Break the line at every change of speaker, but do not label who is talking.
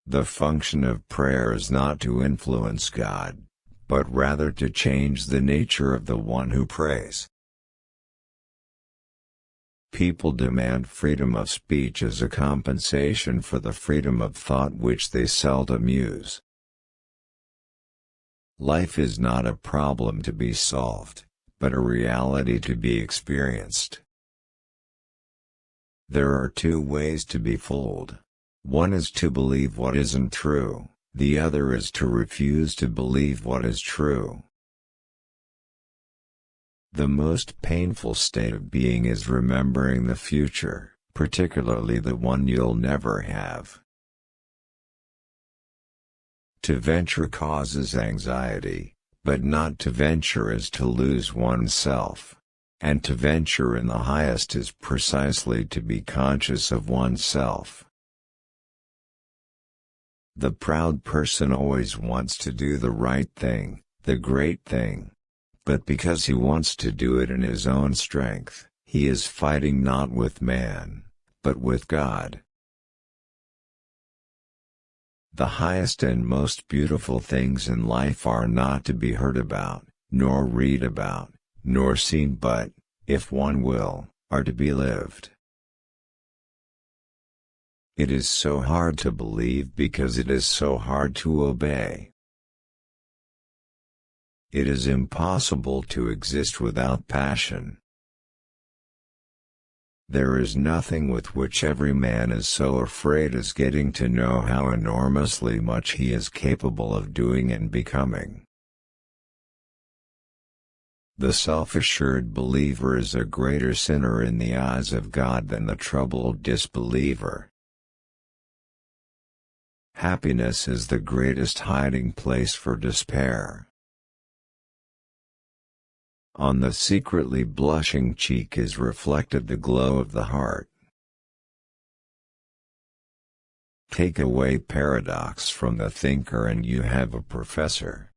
The function of prayer is not to influence God, but rather to change the nature of the one who prays. People demand freedom of speech as a compensation for the freedom of thought which they seldom use. Life is not a problem to be solved, but a reality to be experienced. There are two ways to be fooled. One is to believe what isn't true, the other is to refuse to believe what is true. The most painful state of being is remembering the future, particularly the one you'll never have. To venture causes anxiety, but not to venture is to lose oneself. And to venture in the highest is precisely to be conscious of oneself. The proud person always wants to do the right thing, the great thing. But because he wants to do it in his own strength, he is fighting not with man, but with God. The highest and most beautiful things in life are not to be heard about, nor read about, nor seen, but, if one will, are to be lived. It is so hard to believe because it is so hard to obey. It is impossible to exist without passion. There is nothing with which every man is so afraid as getting to know how enormously much he is capable of doing and becoming. The self-assured believer is a greater sinner in the eyes of God than the troubled disbeliever. Happiness is the greatest hiding place for despair. On the secretly blushing cheek is reflected the glow of the heart. Take away paradox from the thinker and you have a professor.